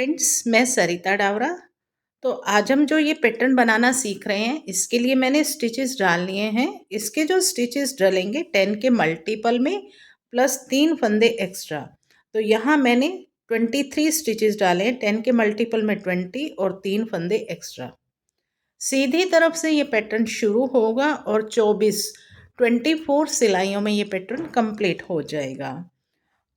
Friends, मैं सरिता डावरा। तो आज हम जो ये पैटर्न बनाना सीख रहे हैं, इसके लिए मैंने स्टिचेस डाल लिए हैं। इसके जो स्टिचेस डलेंगे 10 के मल्टीपल में प्लस 3 फंदे एक्स्ट्रा। तो यहाँ मैंने 23 स्टिचेस डाले हैं, 10 के मल्टीपल में 20 और 3 फंदे एक्स्ट्रा। सीधी तरफ से ये पैटर्न शुरू होगा और 24 सिलाइयों में ये पैटर्न कंप्लीट हो जाएगा।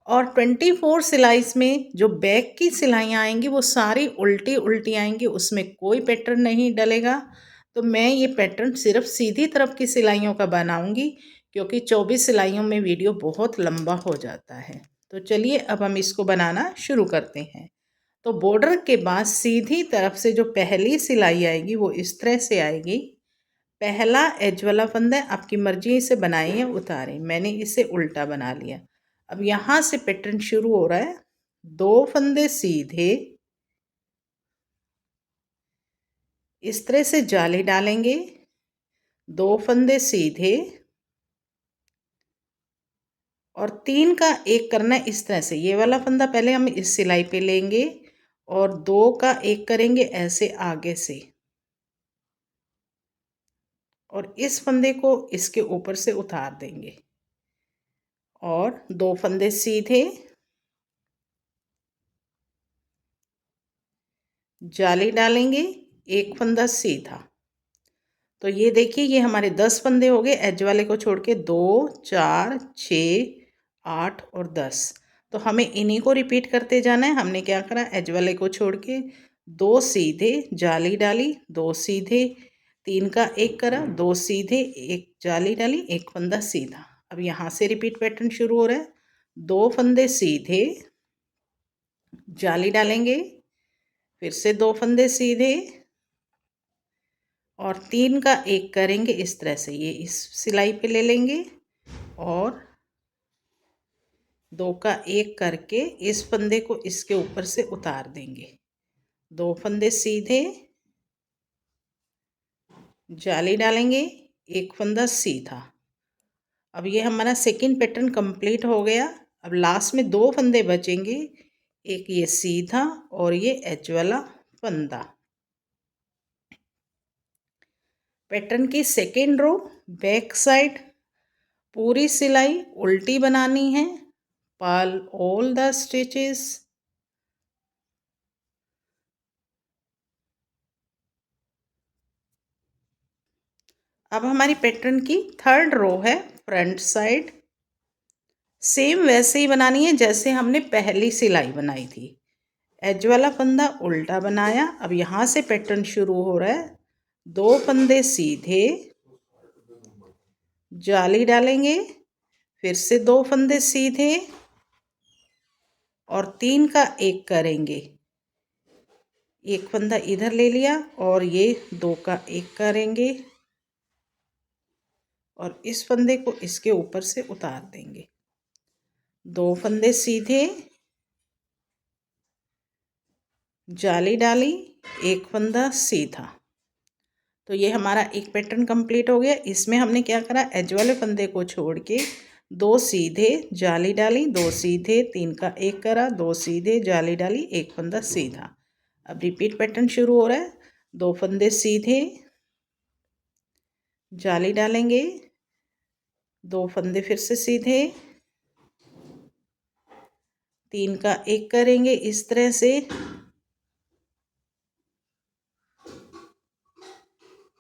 और 24 सिलाइस में जो बैक की सिलाइयाँ आएंगी वो सारी उल्टी उल्टी आएंगी, उसमें कोई पैटर्न नहीं डलेगा। तो मैं ये पैटर्न सिर्फ सीधी तरफ की सिलाइयों का बनाऊंगी, क्योंकि 24 सिलाइयों में वीडियो बहुत लंबा हो जाता है। तो चलिए अब हम इसको बनाना शुरू करते हैं। तो बॉर्डर के बाद सीधी तरफ से जो पहली सिलाई आएगी वो इस तरह से आएगी। पहला एज वाला फंदा आपकी मर्जी से बनाएं या उतारें, मैंने इसे उल्टा बना लिया। अब यहाँ से पैटर्न शुरू हो रहा है। 2 फंदे सीधे इस तरह से जाली डालेंगे, 2 फंदे सीधे और 3 का एक करना है इस तरह से। ये वाला फंदा पहले हम इस सिलाई पे लेंगे और 2 का एक करेंगे ऐसे आगे से, और इस फंदे को इसके ऊपर से उतार देंगे और 2 फंदे सीधे जाली डालेंगे, एक फंदा सीधा। तो ये देखिए, ये हमारे 10 फंदे हो गए एज वाले को छोड़ के। 2 4 6 8 और 10। तो हमें इन्हीं को रिपीट करते जाना है। हमने क्या करा, एज वाले को छोड़ के 2 सीधे जाली डाली, 2 सीधे, 3 का एक करा, 2 सीधे, एक जाली डाली, एक फंदा सीधा। अब यहाँ से रिपीट पैटर्न शुरू हो रहा है। 2 फंदे सीधे जाली डालेंगे, फिर से 2 फंदे सीधे और 3 का एक करेंगे इस तरह से। ये इस सिलाई पे ले लेंगे और 2 का एक करके इस फंदे को इसके ऊपर से उतार देंगे। 2 फंदे सीधे जाली डालेंगे, एक फंदा सीधा। अब ये हमारा सेकंड पैटर्न कंप्लीट हो गया। अब लास्ट में 2 फंदे बचेंगे, एक ये सीधा और ये एज वाला फंदा। पैटर्न की सेकेंड रो बैक साइड पूरी सिलाई उल्टी बनानी है। Purl all the stitches. अब हमारी पैटर्न की थर्ड रो है फ्रंट साइड। सेम वैसे ही बनानी है जैसे हमने पहली सिलाई बनाई थी। एज वाला फंदा उल्टा बनाया। अब यहाँ से पैटर्न शुरू हो रहा है। 2 फंदे सीधे जाली डालेंगे, फिर से 2 फंदे सीधे और 3 का एक करेंगे। एक फंदा इधर ले लिया और ये 2 का एक करेंगे और इस फंदे को इसके ऊपर से उतार देंगे। 2 फंदे सीधे जाली डाली, एक फंदा सीधा। तो ये हमारा एक पैटर्न कंप्लीट हो गया। इसमें हमने क्या करा, एज वाले फंदे को छोड़ के 2 सीधे जाली डाली, 2 सीधे, 3 का एक करा, 2 सीधे जाली डाली, एक फंदा सीधा। अब रिपीट पैटर्न शुरू हो रहा है। 2 फंदे सीधे जाली डालेंगे, 2 फंदे फिर से सीधे, 3 का एक करेंगे इस तरह से,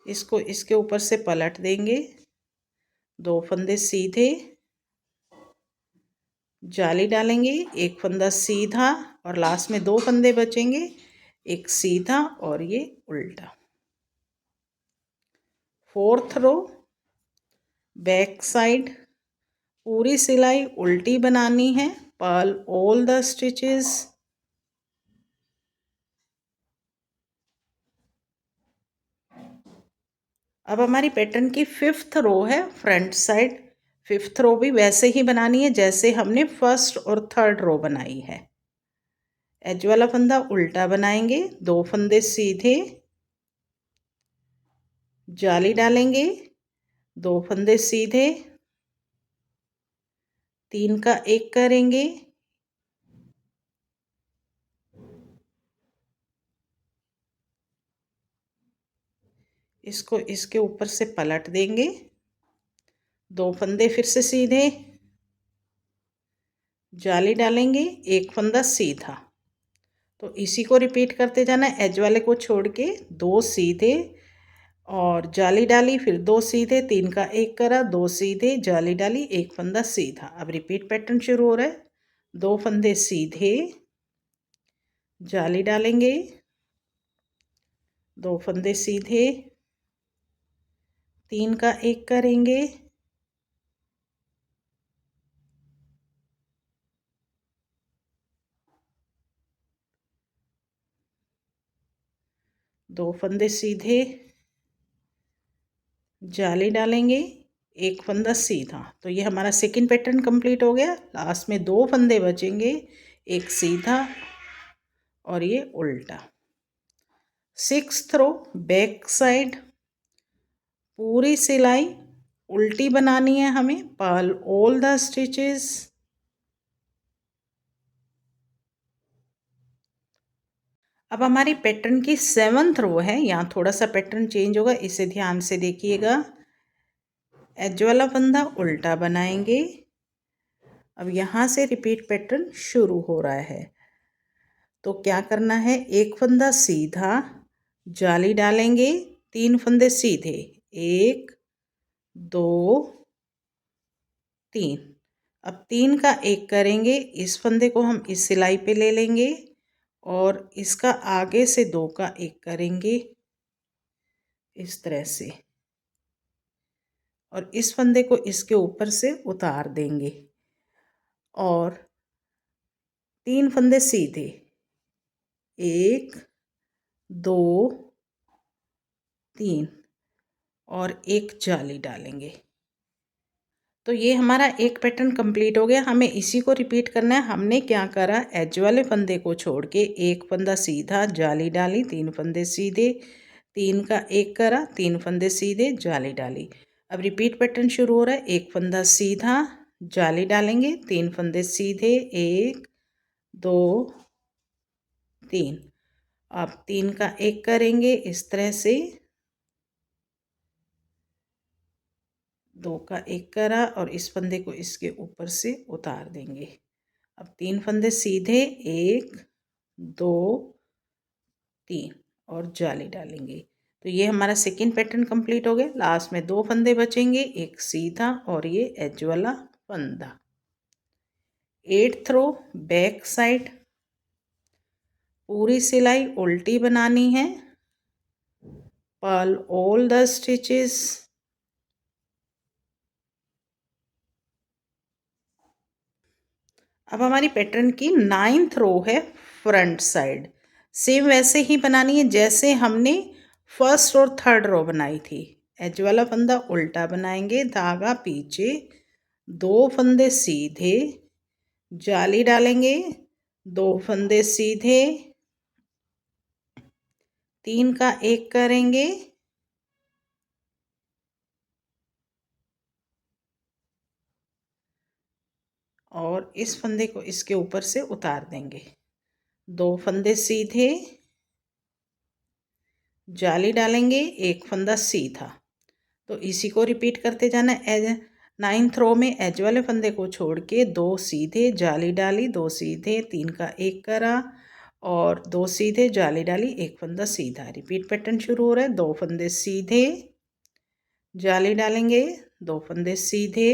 इसको इसके ऊपर से पलट देंगे, 2 फंदे सीधे जाली डालेंगे, एक फंदा सीधा और लास्ट में 2 फंदे बचेंगे, एक सीधा और ये उल्टा। फोर्थ रो बैक साइड पूरी सिलाई उल्टी बनानी है। Purl all the stitches. अब हमारी पैटर्न की फिफ्थ रो है फ्रंट साइड। फिफ्थ रो भी वैसे ही बनानी है जैसे हमने फर्स्ट और थर्ड रो बनाई है। एज वाला फंदा उल्टा बनाएंगे, 2 फंदे सीधे जाली डालेंगे, 2 फंदे सीधे, 3 का एक करेंगे, इसको इसके ऊपर से पलट देंगे, 2 फंदे फिर से सीधे, जाली डालेंगे, 1 फंदा सीधा। तो इसी को रिपीट करते जाना है, एज वाले को छोड़ के 2 सीधे और जाली डाली, फिर 2 सीधे, 3 का 1 करा, 2 सीधे, जाली डाली, 1 फंदा सीधा। अब रिपीट पैटर्न शुरू हो रहा है, 2 फंदे सीधे, जाली डालेंगे, 2 फंदे सीधे, 3 का 1 करेंगे, दो फंदे सीधे, जाली डालेंगे, 1 फंदा सीधा। तो ये हमारा सेकंड पैटर्न कंप्लीट हो गया। लास्ट में 2 फंदे बचेंगे, 1 सीधा और ये उल्टा। 6th रो बैक साइड, पूरी सिलाई उल्टी बनानी है हमें, पर्ल ऑल द स्टिचेस। अब हमारी पैटर्न की 7th रो है, यहाँ थोड़ा सा पैटर्न चेंज होगा, इसे ध्यान से देखिएगा। एज वाला फंदा उल्टा बनाएंगे। अब यहाँ से रिपीट पैटर्न शुरू हो रहा है। तो क्या करना है, 1 फंदा सीधा, जाली डालेंगे, 3 फंदे सीधे, 1 2 3। अब 3 का 1 करेंगे, इस फंदे को हम इस सिलाई पे ले लेंगे और इसका आगे से 2 का 1 करेंगे इस तरह से, और इस फंदे को इसके ऊपर से उतार देंगे और 3 फंदे सीधे, 1 2 3 और 1 जाली डालेंगे। तो ये हमारा एक पैटर्न कंप्लीट हो गया। हमें इसी को रिपीट करना है। हमने क्या करा, एज वाले फंदे को छोड़ के 1 फंदा सीधा, जाली डाली, 3 फंदे सीधे, 3 का 1 करा, 3 फंदे सीधे, जाली डाली। अब रिपीट पैटर्न शुरू हो रहा है, 1 फंदा सीधा, जाली डालेंगे, 3 फंदे सीधे, 1 2 3। अब 3 का 1 करेंगे इस तरह से, 2 का 1 करा और इस फंदे को इसके ऊपर से उतार देंगे। अब 3 फंदे सीधे, 1 2 3 और जाली डालेंगे। तो ये हमारा सेकंड पैटर्न कंप्लीट हो गया। लास्ट में 2 फंदे बचेंगे, एक सीधा और ये एज वाला फंदा। 8th रो बैक साइड, पूरी सिलाई उल्टी बनानी है, पर्ल ऑल द स्टिचेस। अब हमारी पैटर्न की 9th रो है फ्रंट साइड। सेम वैसे ही बनानी है जैसे हमने फर्स्ट और थर्ड रो बनाई थी। एज वाला फंदा उल्टा बनाएंगे, धागा पीछे, 2 फंदे सीधे, जाली डालेंगे, 2 फंदे सीधे, 3 का 1 करेंगे और इस फंदे को इसके ऊपर से उतार देंगे, 2 फंदे सीधे, जाली डालेंगे, 1 फंदा सीधा। तो इसी को रिपीट करते जाना। एज 9th रो में एज वाले फंदे को छोड़ के 2 सीधे, जाली डाली, 2 सीधे, 3 का 1 करा और 2 सीधे, जाली डाली, 1 फंदा सीधा। रिपीट पैटर्न शुरू हो रहा है, 2 फंदे सीधे, जाली डालेंगे, 2 फंदे सीधे,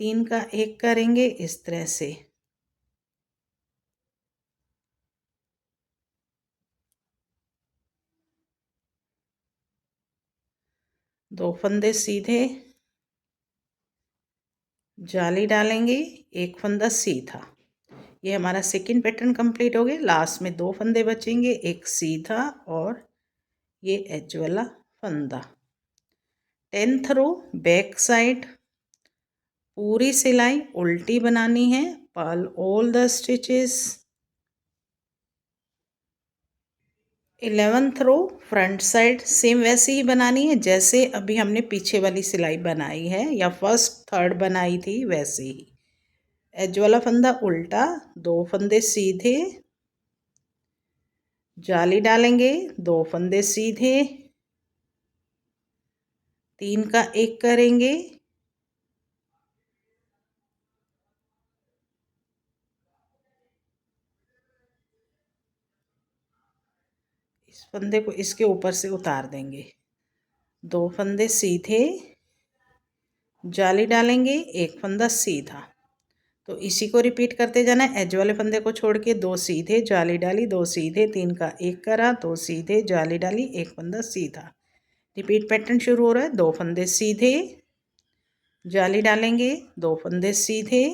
3 का 1 करेंगे इस तरह से, दो फंदे सीधे, जाली डालेंगे, 1 फंदा सीधा। ये हमारा सेकंड पैटर्न कंप्लीट हो गया। लास्ट में 2 फंदे बचेंगे, एक सीधा और ये एज वाला फंदा। 10th रो बैक साइड, पूरी सिलाई उल्टी बनानी है, purl all the stitches. 11th row front side, same वैसे ही बनानी है जैसे अभी हमने पीछे वाली सिलाई बनाई है या फर्स्ट थर्ड बनाई थी वैसे ही। एज वाला फंदा उल्टा, 2 फंदे सीधे, जाली डालेंगे, 2 फंदे सीधे, 3 का एक करेंगे, इस फंदे को इसके ऊपर से उतार देंगे, 2 फंदे सीधे, जाली डालेंगे, एक फंदा सीधा। तो इसी को रिपीट करते जाना है। एज वाले फंदे को छोड़ के 2 सीधे, जाली डाली, 2 सीधे, 3 का एक करा, 2 सीधे, जाली डाली, एक फंदा सीधा। रिपीट पैटर्न शुरू हो रहा है। 2 फंदे सीधे, जाली डालेंगे, 2 फंदे सीधे,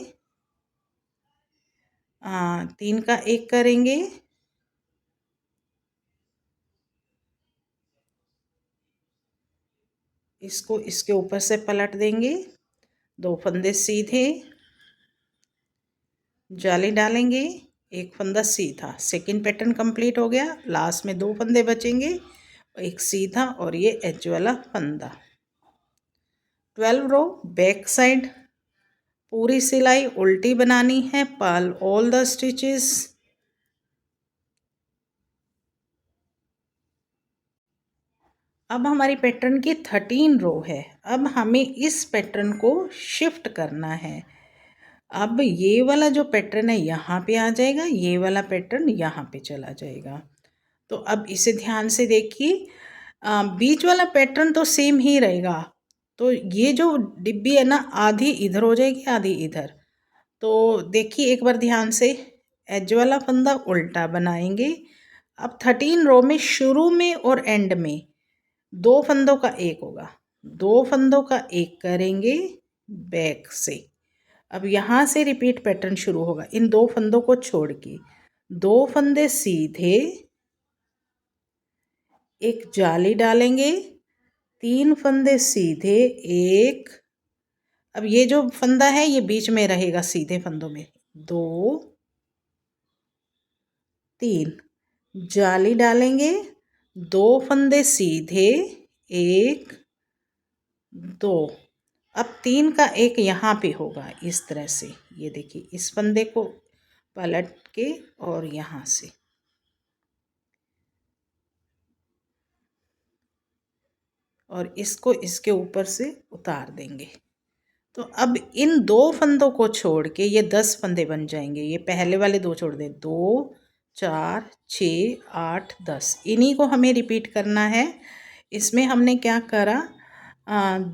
3 का एक करेंगे, इसको इसके ऊपर से पलट देंगे, 2 फंदे सीधे, जाली डालेंगे, एक फंदा सीधा। सेकंड पैटर्न कंप्लीट हो गया। लास्ट में 2 फंदे बचेंगे, एक सीधा और ये एज वाला फंदा। 12 रो बैक साइड, पूरी सिलाई उल्टी बनानी है, पर्ल ऑल द स्टिचेस। अब हमारी पैटर्न की 13 रो है। अब हमें इस पैटर्न को शिफ्ट करना है। अब ये वाला जो पैटर्न है यहाँ पे आ जाएगा, ये वाला पैटर्न यहाँ पे चला जाएगा। तो अब इसे ध्यान से देखिए, बीच वाला पैटर्न तो सेम ही रहेगा। तो ये जो डिब्बी है ना, आधी इधर हो जाएगी, आधी इधर। तो देखिए एक बार ध्यान से, एज वाला फंदा उल्टा बनाएंगे। अब 13 रो में शुरू में और एंड में 2 फंदों का एक होगा, 2 फंदों का एक करेंगे बैक से। अब यहाँ से रिपीट पैटर्न शुरू होगा। इन 2 फंदों को छोड़ के 2 फंदे सीधे, एक जाली डालेंगे, 3 फंदे सीधे, एक, अब ये जो फंदा है ये बीच में रहेगा सीधे फंदों में, 2 3, जाली डालेंगे, 2 फंदे सीधे, एक, 2। अब 3 का एक यहाँ पे होगा इस तरह से। ये देखिए इस फंदे को पलट के और यहाँ से, और इसको इसके ऊपर से उतार देंगे। तो अब इन 2 फंदों को छोड़ के ये 10 फंदे बन जाएंगे। ये पहले वाले 2 छोड़ दें, 2 4 6 8 10, इन्हीं को हमें रिपीट करना है। इसमें हमने क्या करा,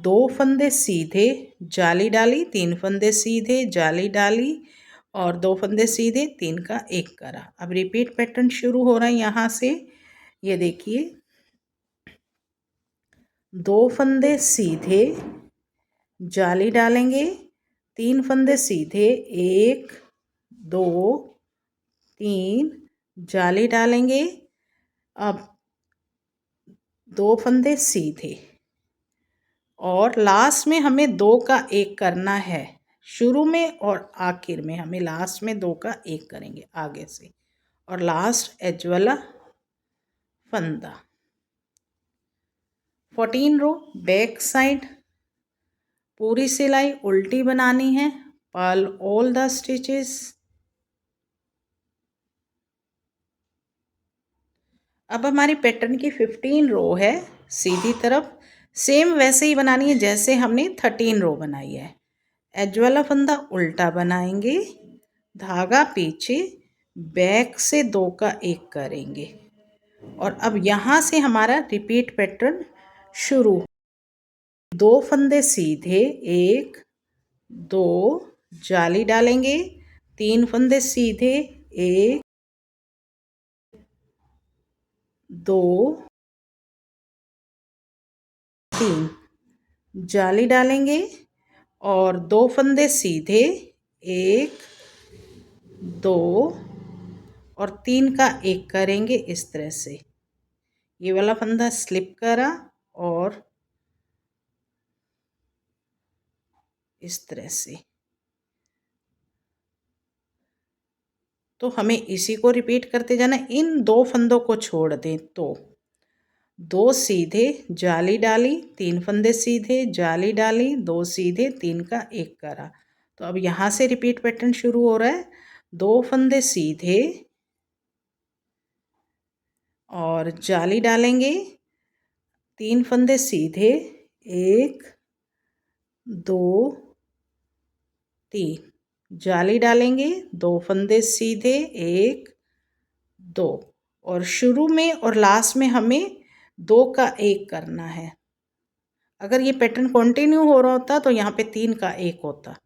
2 फंदे सीधे, जाली डाली, 3 फंदे सीधे, जाली डाली, और 2 फंदे सीधे, 3 का एक करा। अब रिपीट पैटर्न शुरू हो रहा है यहाँ से। ये देखिए 2 फंदे सीधे, जाली डालेंगे, 3 फंदे सीधे, 1 2 3, जाली डालेंगे, अब 2 फंदे सीधे, और लास्ट में हमें 2 का एक करना है। शुरू में और आखिर में हमें लास्ट में 2 का एक करेंगे आगे से, और लास्ट एज वाला फंदा। 14 रो बैक साइड, पूरी सिलाई उल्टी बनानी है, पर्ल ऑल द स्टिचेस। अब हमारी पैटर्न की 15 रो है, सीधी तरफ सेम वैसे ही बनानी है जैसे हमने 13 रो बनाई है। एज वाला फंदा उल्टा बनाएंगे, धागा पीछे, बैक से 2 का एक करेंगे, और अब यहाँ से हमारा रिपीट पैटर्न शुरू। 2 फंदे सीधे, 1 2, जाली डालेंगे, 3 फंदे सीधे, 1 2 3, जाली डालेंगे, और 2 फंदे सीधे, 1 2, और 3 का एक करेंगे इस तरह से। ये वाला फंदा स्लिप करा और इस तरह से। तो हमें इसी को रिपीट करते जाना। इन 2 फंदों को छोड़ दें तो 2 सीधे, जाली डाली, 3 फंदे सीधे, जाली डाली, 2 सीधे, 3 का एक करा। तो अब यहाँ से रिपीट पैटर्न शुरू हो रहा है। 2 फंदे सीधे और जाली डालेंगे, 3 फंदे सीधे, एक, दो, तीन, जाली डालेंगे, 2 फंदे सीधे, एक, दो, और शुरू में और लास्ट में हमें 2 का 1 करना है। अगर ये पैटर्न कंटिन्यू हो रहा होता तो यहाँ पे 3 का 1 होता।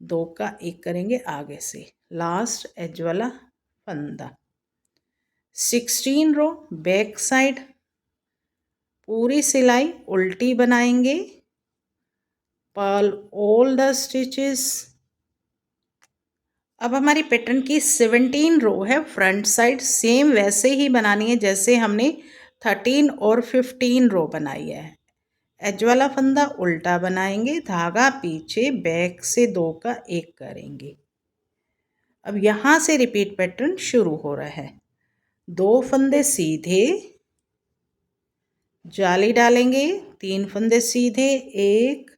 2 का 1 करेंगे आगे से, लास्ट एज वाला फंदा। 16 रो बैक साइड, पूरी सिलाई उल्टी बनाएंगे, पर्ल ऑल द स्टिचेस। अब हमारी पैटर्न की 17 रो है फ्रंट साइड, सेम वैसे ही बनानी है जैसे हमने 13 और 15 रो बनाई है। एज वाला फंदा उल्टा बनाएंगे, धागा पीछे, बैक से 2 का 1 करेंगे। अब यहाँ से रिपीट पैटर्न शुरू हो रहा है। 2 फंदे सीधे, जाली डालेंगे, 3 फंदे सीधे, 1,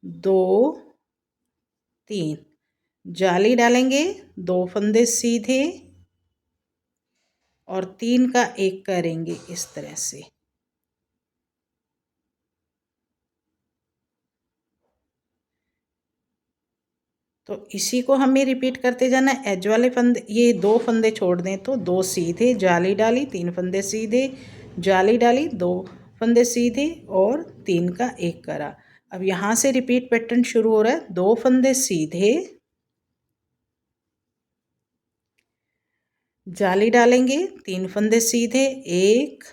2, 3, जाली डालेंगे, 2 फंदे सीधे और 3 का 1 करेंगे इस तरह से। तो इसी को हमें रिपीट करते जाना है। एज वाले फंदे, ये 2 फंदे छोड़ दें तो 2 सीधे, जाली डाली, 3 फंदे सीधे, जाली डाली, 2 फंदे सीधे और 3 का 1 करा। अब यहाँ से रिपीट पैटर्न शुरू हो रहा है। 2 फंदे सीधे, जाली डालेंगे, 3 फंदे सीधे, 1,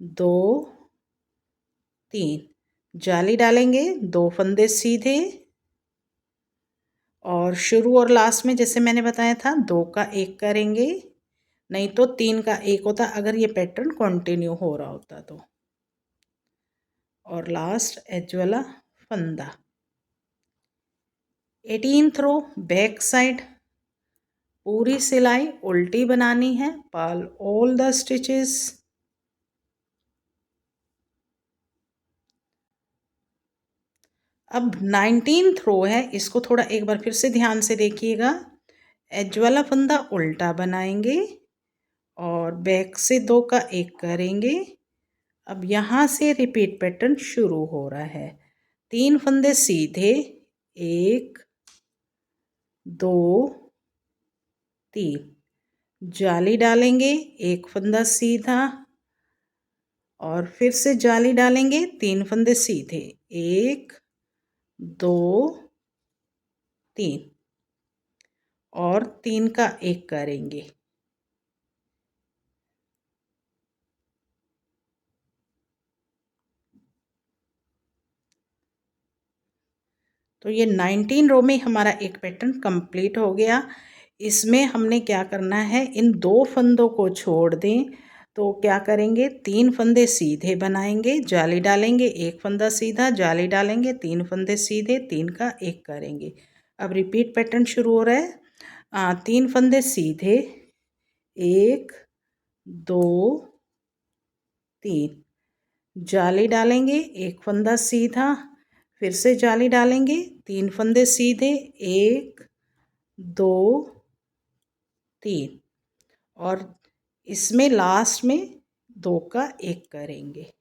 2, 3, जाली डालेंगे, 2 फंदे सीधे और शुरू और लास्ट में जैसे मैंने बताया था 2 का 1 करेंगे, नहीं तो 3 का 1 होता अगर ये पैटर्न कंटिन्यू हो रहा होता तो। और लास्ट एज वाला फंदा। 18th रो बैक साइड, पूरी सिलाई उल्टी बनानी है, पर्ल ऑल द स्टिचेस। अब 19th रो है, इसको थोड़ा एक बार फिर से ध्यान से देखिएगा। एज वाला फंदा उल्टा बनाएंगे और बैक से 2 का 1 करेंगे। अब यहाँ से रिपीट पैटर्न शुरू हो रहा है। 3 फंदे सीधे, 1, 2, 3, जाली डालेंगे, 1 फंदा सीधा और फिर से जाली डालेंगे, 3 फंदे सीधे, 1, 2, 3 और 3 का 1 करेंगे। तो ये 19 रो में हमारा एक पैटर्न कंप्लीट हो गया। इसमें हमने क्या करना है, इन 2 फंदों को छोड़ दें तो क्या करेंगे, 3 फंदे सीधे बनाएंगे, जाली डालेंगे, 1 फंदा सीधा, जाली डालेंगे, 3 फंदे सीधे, 3 का 1 करेंगे। अब रिपीट पैटर्न शुरू हो रहा है। 3 फंदे सीधे, 1, 2, 3, जाली डालेंगे, 1 फंदा सीधा, फिर से जाली डालेंगे, 3 फंदे सीधे, 1, 2, 3 और इसमें लास्ट में 2 का 1 करेंगे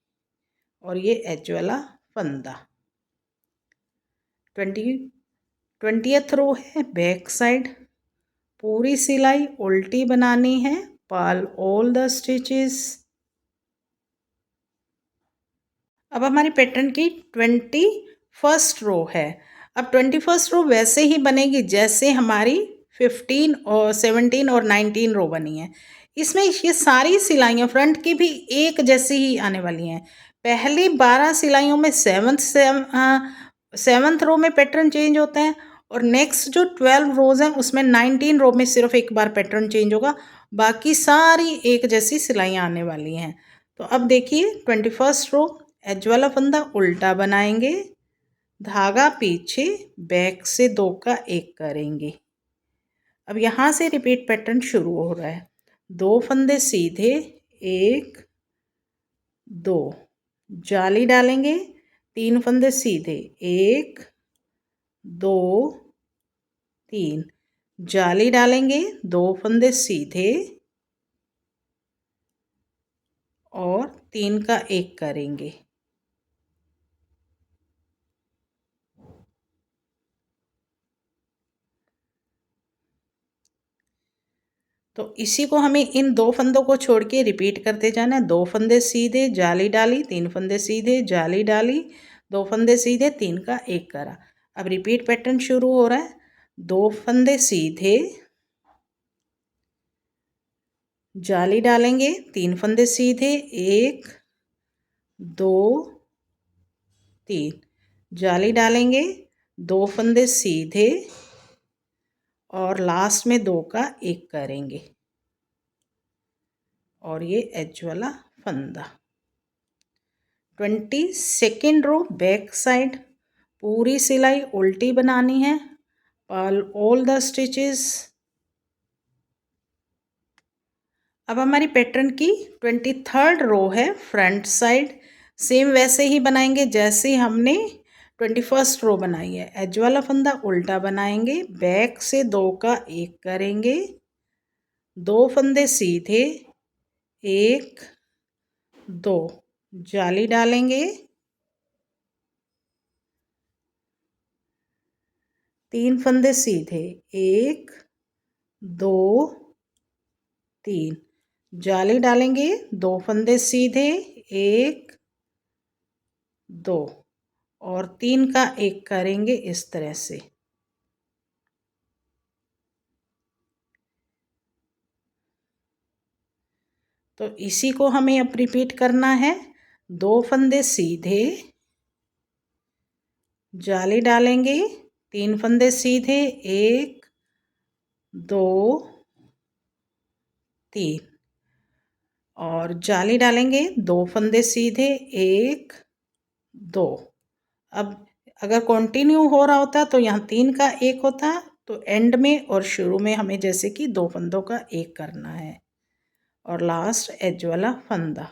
और ये एज वाला फंदा। 20th रो है बैक साइड, पूरी सिलाई उल्टी बनानी है, पर्ल ऑल द स्टिचेस। अब हमारी पैटर्न की 21st रो है। अब 21st रो वैसे ही बनेगी जैसे हमारी 15 और 17 और 19 रो बनी है। इसमें ये सारी सिलाइयाँ फ्रंट की भी एक जैसी ही आने वाली हैं। पहली 12 सिलाइयों में सेवन्थ रो में पैटर्न चेंज होता है और नेक्स्ट जो 12 रोज़ हैं उसमें 19 रो में सिर्फ एक बार पैटर्न चेंज होगा, बाकी सारी एक जैसी सिलाइयाँ आने वाली हैं। तो अब देखिए 21st रो, एज वाला फंदा उल्टा बनाएंगे, धागा पीछे, बैक से 2 का 1 करेंगे। अब यहाँ से रिपीट पैटर्न शुरू हो रहा है। 2 फंदे सीधे, 1, 2, जाली डालेंगे, 3 फंदे सीधे, 1, 2, 3, जाली डालेंगे, 2 फंदे सीधे और 3 का 1 करेंगे। तो इसी को हमें इन 2 फंदों को छोड़ के रिपीट करते जाना है। 2 फंदे सीधे, जाली डाली, 3 फंदे सीधे, जाली डाली, 2 फंदे सीधे, 3 का 1 करा। अब रिपीट पैटर्न शुरू हो रहा है। 2 फंदे सीधे, जाली डालेंगे, 3 फंदे सीधे, 1 2 3, जाली डालेंगे, 2 फंदे सीधे और लास्ट में 2 का 1 करेंगे और ये एज वाला फंदा। 22nd रो बैक साइड, पूरी सिलाई उल्टी बनानी है। Purl all the stitches. अब हमारी पैटर्न की 23rd रो है फ्रंट साइड। सेम वैसे ही बनाएंगे जैसे हमने 21st रो बनाई है। एज वाला फंदा उल्टा बनाएंगे, बैक से 2 का 1 करेंगे, 2 फंदे सीधे, 1 2, जाली डालेंगे, 3 फंदे सीधे, 1 2 3, जाली डालेंगे, 2 फंदे सीधे, 1 2 और 3 का 1 करेंगे इस तरह से। तो इसी को हमें अब रिपीट करना है। 2 फंदे सीधे, जाली डालेंगे, 3 फंदे सीधे, 1 2 3 और जाली डालेंगे, 2 फंदे सीधे, 1 2। अब अगर कंटिन्यू हो रहा होता तो यहाँ 3 का 1 होता, तो एंड में और शुरू में हमें जैसे कि 2 फंदों का 1 करना है और लास्ट एज वाला फंदा।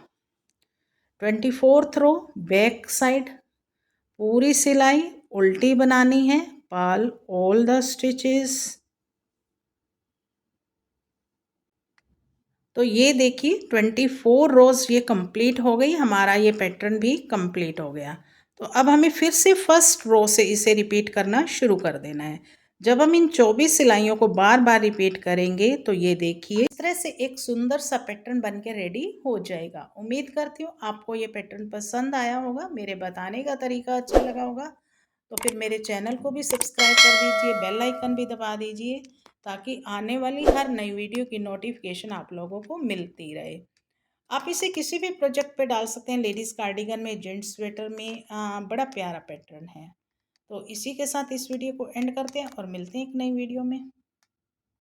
24th रो बैक साइड, पूरी सिलाई उल्टी बनानी है। Purl all the stitches. तो ये देखिए 24 रोज ये कंप्लीट हो गई, हमारा ये पैटर्न भी कंप्लीट हो गया। तो अब हमें फिर से फर्स्ट रो से इसे रिपीट करना शुरू कर देना है। जब हम इन 24 सिलाइयों को बार बार रिपीट करेंगे तो ये देखिए इस तरह से एक सुंदर सा पैटर्न बन के रेडी हो जाएगा। उम्मीद करती हूँ आपको ये पैटर्न पसंद आया होगा, मेरे बताने का तरीका अच्छा लगा होगा। तो फिर मेरे चैनल को भी सब्सक्राइब कर दीजिए, बेल आइकन भी दबा दीजिए ताकि आने वाली हर नई वीडियो की नोटिफिकेशन आप लोगों को मिलती रहे। आप इसे किसी भी प्रोजेक्ट पे डाल सकते हैं, लेडीज़ कार्डिगन में, जेंट्स स्वेटर में। बड़ा प्यारा पैटर्न है। तो इसी के साथ इस वीडियो को एंड करते हैं और मिलते हैं एक नई वीडियो में।